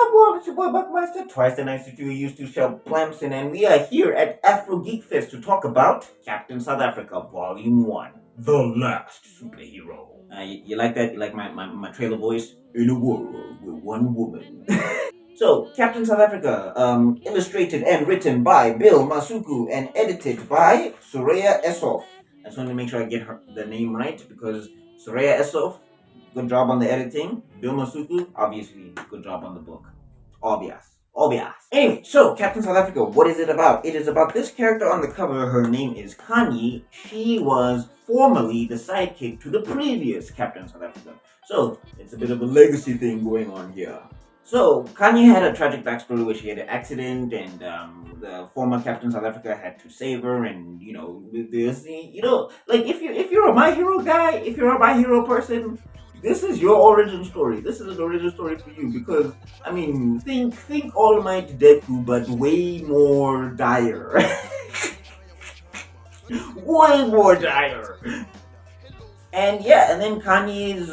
up, world? It's your boy Buckmaster, twice the nice that you used to, Shell Blamson, and we are here at Afro Geek Fest to talk about Captain South Africa, Volume 1, The Last Superhero. You like that? You like my trailer voice? In a world with one woman. So, Captain South Africa, illustrated and written by Bill Masuku and edited by Soraya Essoff. I just wanted to make sure I get the name right because Soraya Essoff, good job on the editing. Bill Masuku, obviously, good job on the book. Obvious. Obvious. Anyway, so Captain South Africa, what is it about? It is about this character on the cover. Her name is Kanye. She was formerly the sidekick to the previous Captain South Africa. So, it's a bit of a legacy thing going on here. So, Kanye had a tragic backstory where she had an accident, and the former Captain South Africa had to save her. And this, like if you're a My Hero guy, if you're a My Hero person, this is your origin story. This is an origin story for you because I mean, think All Might Deku, but way more dire, way more dire. And yeah, and then Kanye's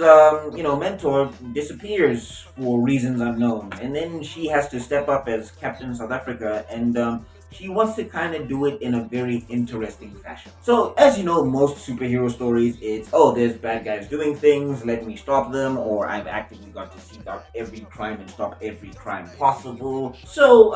mentor disappears for reasons unknown, and then she has to step up as Captain South Africa, and she wants to kind of do it in a very interesting fashion. So as you know, most superhero stories, it's there's bad guys doing things, let me stop them, or I've actively got to seek out every crime and stop every crime possible. So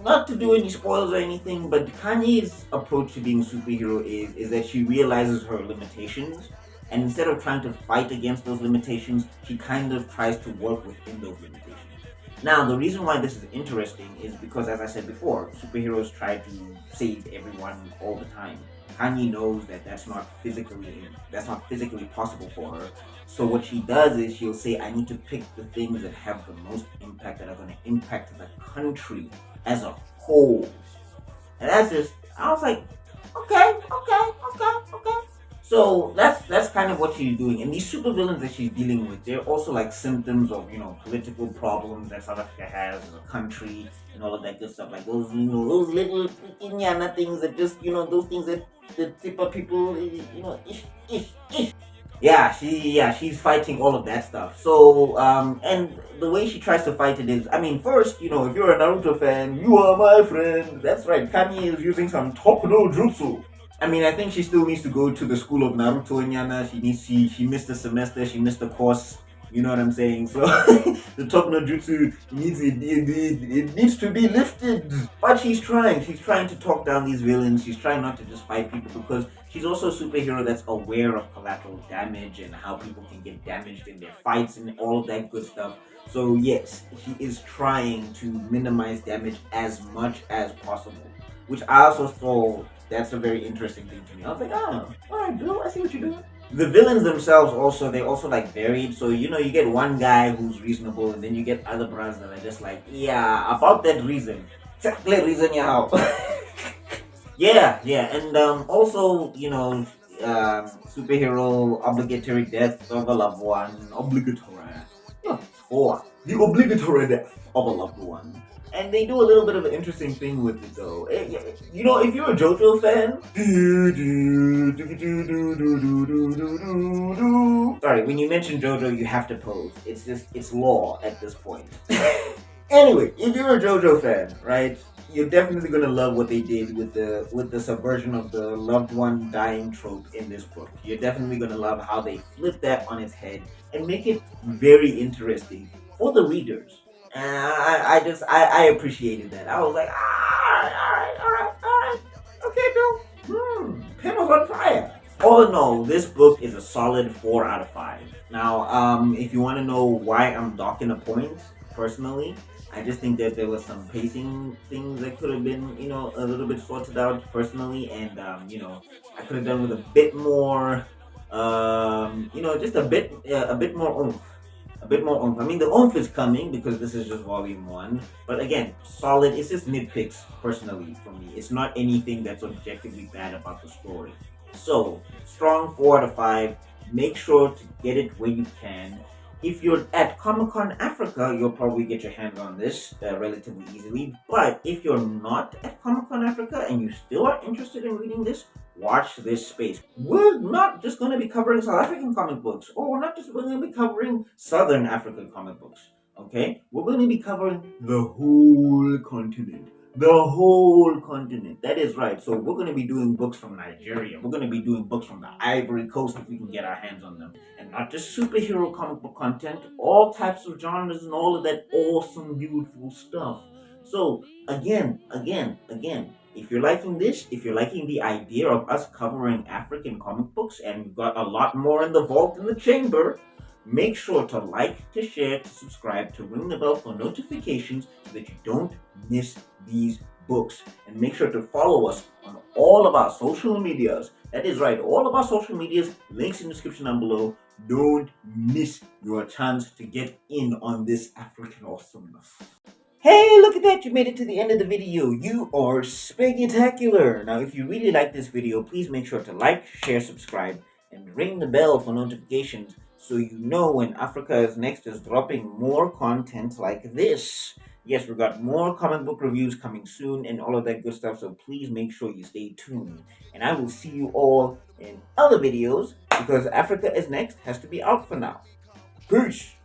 not to do any spoilers or anything, but Kanye's approach to being a superhero is that she realizes her limitations. And instead of trying to fight against those limitations, she kind of tries to work within those limitations. Now, the reason why this is interesting is because, as I said before, superheroes try to save everyone all the time. Kanye knows that that's not physically possible for her. So what she does is she'll say, "I need to pick the things that have the most impact, that are going to impact the country as a whole." And I was like, okay. So that's kind of what she's doing. And these supervillains that she's dealing with, they're also like symptoms of political problems that South Africa has as a country and all of that good stuff. Like those little freaking things that just those things that tip up people. Ish. She's fighting all of that stuff. So, and the way she tries to fight it is, I mean, first, if you're a Naruto fan, you are my friend. That's right, Kanye is using some top no jutsu. I mean, I think she still needs to go to the school of Naruto Nyana. She missed a semester, she missed a course. You know what I'm saying? So the top no jutsu it needs to be lifted. But she's trying. She's trying to talk down these villains. She's trying not to just fight people because she's also a superhero that's aware of collateral damage and how people can get damaged in their fights and all of that good stuff. So yes, she is trying to minimize damage as much as possible. Which I also saw that's a very interesting thing to me. I was like, alright, Bill, I see what you're doing. The villains themselves they also like varied. So you get one guy who's reasonable, and then you get other brothers that are just like, yeah, about that reason. Exactly reason you how. Yeah, and also, superhero obligatory death of a loved one. Obligatory. Yeah, for the obligatory death of a loved one. And they do a little bit of an interesting thing with it, though. If you're a JoJo fan, sorry, when you mention JoJo, you have to pose. It's law at this point. Anyway, if you're a JoJo fan, right, you're definitely gonna love what they did with the subversion of the loved one dying trope in this book. You're definitely gonna love how they flip that on its head and make it very interesting for the readers. And I appreciated that. I was like, all right, okay, Bill. Pen was on fire. All in all, this book is a solid 4 out of 5. Now, if you want to know why I'm docking a point, personally, I just think that there was some pacing things that could have been, a little bit sorted out personally, and I could have done with a bit more, just a bit more oomph. A bit more oomph. I mean, the oomph is coming because this is just volume 1. But again, solid. It's just nitpicks, personally, for me. It's not anything that's objectively bad about the story. So, strong 4 out of 5. Make sure to get it where you can. If you're at Comic-Con Africa, you'll probably get your hands on this relatively easily. But if you're not at Comic-Con Africa and you still are interested in reading this, watch this space. We're not just going to be covering South African comic books, or we're not just going to be covering Southern African comic books. Okay, we're going to be covering the whole continent. The whole continent. That is right. So we're going to be doing books from Nigeria. We're going to be doing books from the Ivory Coast if we can get our hands on them. And not just superhero comic book content, all types of genres and all of that awesome, beautiful stuff. So again, if you're liking this, if you're liking the idea of us covering African comic books, and we've got a lot more in the vault in the chamber, make sure to like, to share, to subscribe, to ring the bell for notifications so that you don't miss these books. And make sure to follow us on all of our social medias. That is right, all of our social medias, links in the description down below. Don't miss your chance to get in on this African awesomeness. Hey, look at that! You made it to the end of the video. You are spectacular! Now, if you really like this video, please make sure to like, share, subscribe, and ring the bell for notifications so you know when Africa is Next is dropping more content like this. Yes, we've got more comic book reviews coming soon and all of that good stuff, so please make sure you stay tuned. And I will see you all in other videos because Africa is Next has to be out for now. Peace!